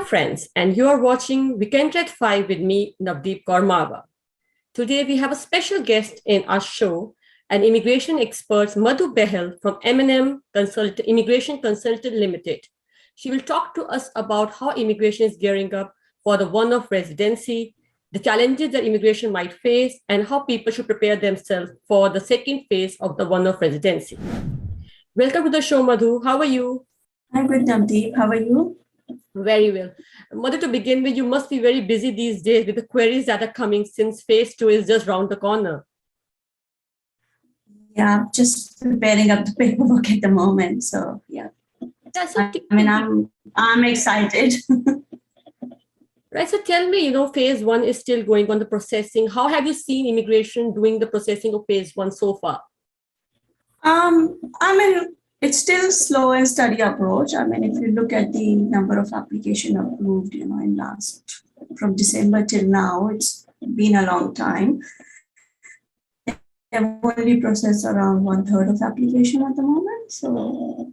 friends, and you are watching Weekend at 5 with me, Navdeep Kaur. Today, we have a special guest in our show, an immigration expert, Madhu Behl from Immigration Consultant Limited. She will talk to us about how immigration is gearing up for the one of residency, the challenges that immigration might face, and how people should prepare themselves for the second phase of the one of residency. Welcome to the show, Madhu. How are you? I'm good, Navdeep. How are you? Very well. Mother, to begin with, you must be very busy these days with the queries that are coming since phase two is just round the corner. Yeah, just preparing up the paperwork at the moment. So yeah, I'm excited. Right. So tell me, phase one is still going on the processing. How have you seen immigration doing the processing of phase one so far? It's still slow and steady approach. If you look at the number of applications approved, from December till now, it's been a long time. They have only processed around 1/3 of application at the moment. So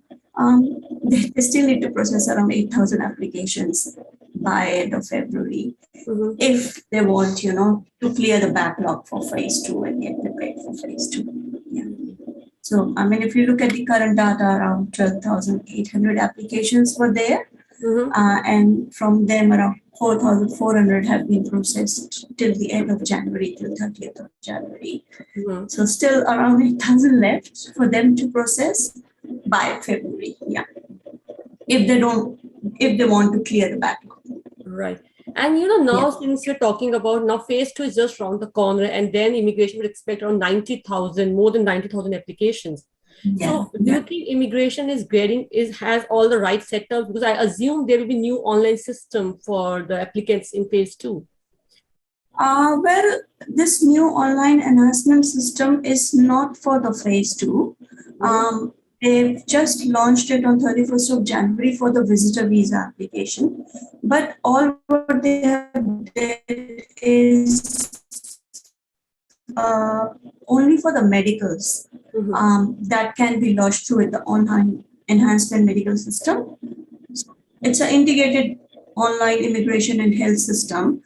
they still need to process around 8,000 applications by end of February if they want, to clear the backlog for phase two and get prepared for phase two. Yeah. So, if you look at the current data, around 12,800 applications were there. And from them, around 4,400 have been processed till the end of January, till 30th of January. So still around 8,000 left for them to process by February. Yeah. If they want to clear the backlog. Right. And now since you're talking about now phase two is just around the corner, and then immigration would expect around 90,000, more than 90,000 applications. So do you think immigration has all the right setup? Because I assume there will be new online system for the applicants in phase two. Well, this new online enhancement system is not for the phase two. They've just launched it on 31st of January for the visitor visa application. But all what they have did is only for the medicals that can be lodged through the online enhancement medical system. So it's an integrated online immigration and health system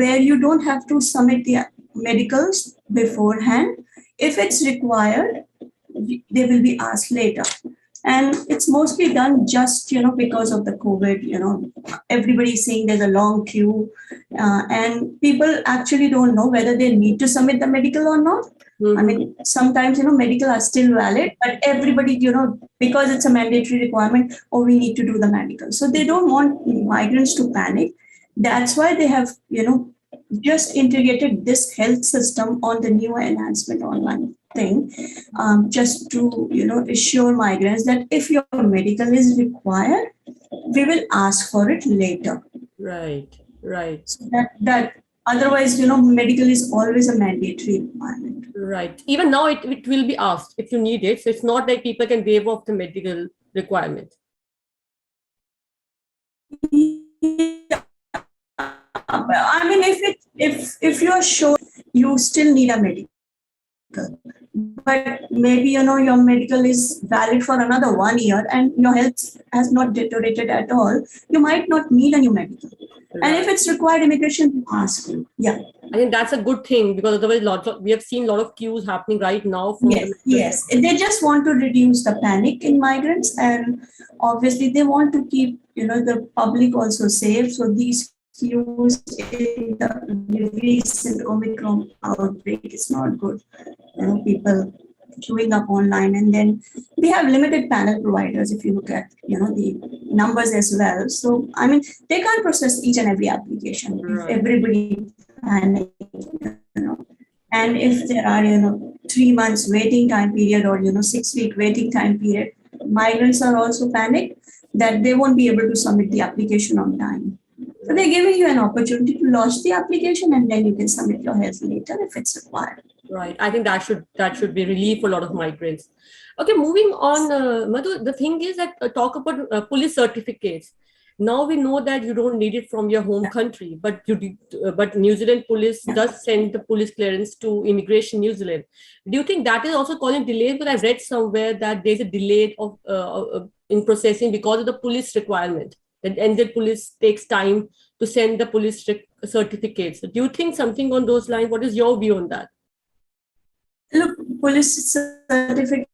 where you don't have to submit the medicals beforehand. If it's required, they will be asked later. And it's mostly done just, because of the COVID, everybody's saying there's a long queue and people actually don't know whether they need to submit the medical or not. Sometimes, medical are still valid, but everybody, because it's a mandatory requirement, we need to do the medical. So they don't want migrants to panic. That's why they have, just integrated this health system on the new enhancement online thing, just to assure migrants that if your medical is required, we will ask for it later. Right. So that otherwise, medical is always a mandatory requirement. Right. Even now, it will be asked if you need it. So it's not like people can waive off the medical requirement. If you're sure, you still need a medical, but maybe your medical is valid for another 1 year and your health has not deteriorated at all, you might not need a new medical. Right. And if it's required, immigration will ask you. Yeah, I think that's a good thing, because otherwise we have seen a lot of queues happening right now. Yes. They just want to reduce the panic in migrants, and obviously they want to keep the public also safe. So these queues in the recent Omicron outbreak is not good. People queuing up online, and then we have limited panel providers. If you look at the numbers as well, so they can't process each and every application. Right. If everybody panic, and if there are 3 months waiting time period or 6-week waiting time period, migrants are also panicked that they won't be able to submit the application on time. So they're giving you an opportunity to launch the application, and then you can submit your health later if it's required. Right. I think that should be relief for a lot of migrants. Okay, moving on, Madhu, the thing is that talk about police certificates. Now we know that you don't need it from your home country, but New Zealand police does send the police clearance to Immigration New Zealand. Do you think that is also causing delay? Because I've read somewhere that there's a delay in processing because of the police requirement. that NZ police takes time to send the police certificates. Do you think something on those lines? What is your view on that? Look, police certificate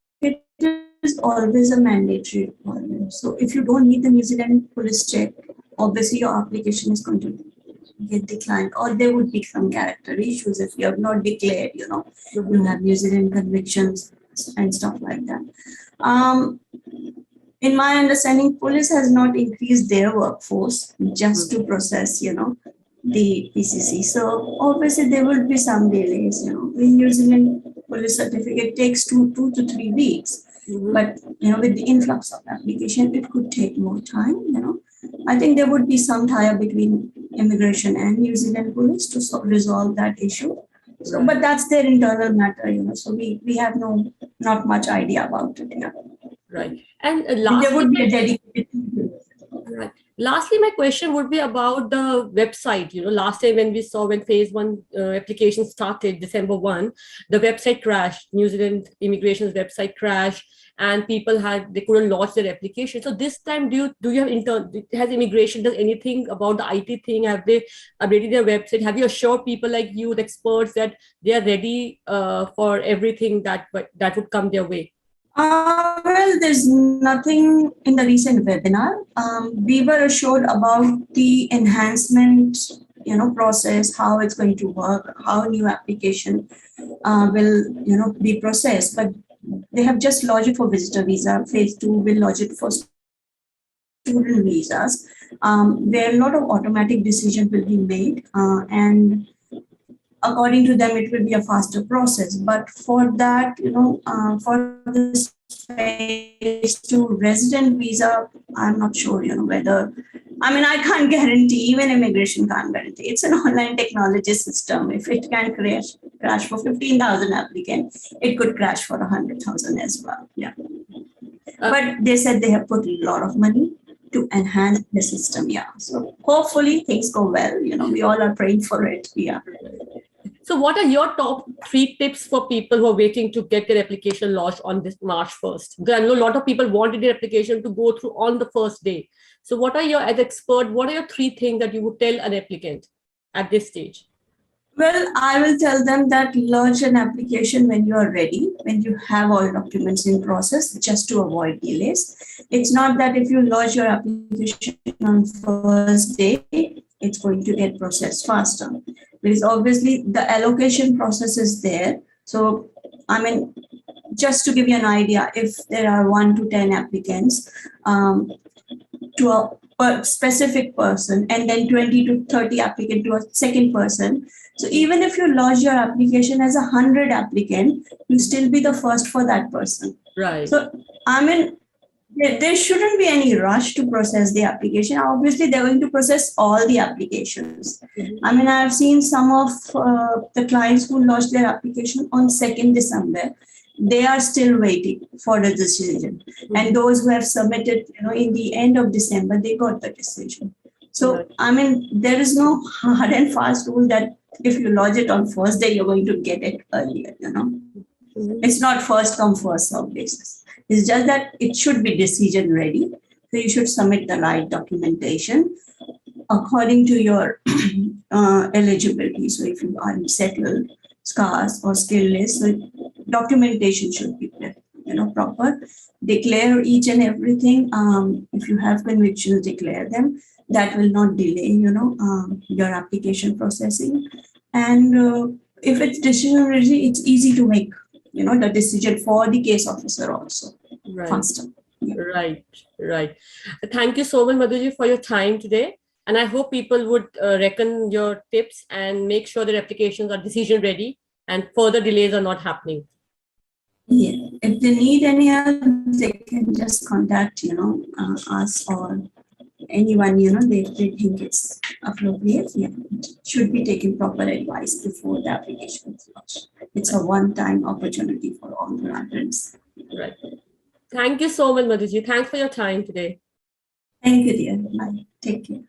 is always a mandatory requirement. So if you don't need the New Zealand police check, obviously your application is going to get declined, or there would be some character issues if you have not declared, you have New Zealand convictions and stuff like that. In my understanding, police has not increased their workforce just to process, the PCC. So obviously there will be some delays, In New Zealand police certificate takes 2 to 3 weeks. But, with the influx of application, it could take more time, I think there would be some tie-up between immigration and New Zealand police to resolve that issue. So, but that's their internal matter, so we have not much idea about it. Yeah. Right. And lastly, there would be a dedicated. Right. Lastly, my question would be about the website. Last time when we saw when phase 1 application started, December 1, the website crashed. New Zealand immigration's website crashed, and people they couldn't launch their application. So this time, do you have has immigration done anything about the IT thing? Have they updated their website? Have you assured people like you, the experts, that they are ready for everything that would come their way? Well, there's nothing in the recent webinar. We were assured about the enhancement, process, how it's going to work, how new application will, be processed. But they have just lodged it for visitor visa. Phase 2 will lodge it for student visas, where a lot of automatic decision will be made, and according to them, it will be a faster process. But for that, for this phase 2 resident visa, I'm not sure, whether, I can't guarantee, even immigration can't guarantee. It's an online technology system. If it can crash for 15,000 applicants, it could crash for 100,000 as well. Yeah. But they said they have put a lot of money to enhance the system. Yeah. So hopefully things go well. We all are praying for it. Yeah. So what are your top 3 tips for people who are waiting to get their application launched on this March 1st? Because I know a lot of people wanted their application to go through on the first day. So as expert, what are your 3 things that you would tell an applicant at this stage? Well, I will tell them that launch an application when you are ready, when you have all documents in process, just to avoid delays. It's not that if you launch your application on first day, it's going to get processed faster. Because obviously the allocation process is there. So, just to give you an idea, if there are 1 to 10 applicants to a specific person, and then 20 to 30 applicants to a second person. So even if you lodge your application as 100 applicant, you still be the first for that person. Right. So, there shouldn't be any rush to process the application. Obviously, they're going to process all the applications. Mm-hmm. I've seen some of the clients who lodged their application on 2nd December. They are still waiting for the decision. Mm-hmm. And those who have submitted, in the end of December, they got the decision. So, right. There is no hard and fast rule that if you lodge it on first day, you're going to get it earlier, Mm-hmm. It's not first come, first serve basis. It's just that it should be decision ready. So you should submit the right documentation according to your eligibility. So if you are settled, scarce, or skill list, so documentation should be proper. Declare each and everything. If you have convictions, declare them. That will not delay, your application processing. And if it's decision ready, it's easy to make, the decision for the case officer also. Right. Faster. Yeah. Right. Thank you so much, Madhuji, for your time today. And I hope people would reckon your tips and make sure their applications are decision ready and further delays are not happening. Yeah. If they need any help, they can just contact, us or anyone, they think it's appropriate. Yeah. It should be taking proper advice before the application is launched. It's a one-time opportunity for all the applicants. Right. Thank you so much, Madhuji. Thanks for your time today. Thank you, dear. Bye. Take care.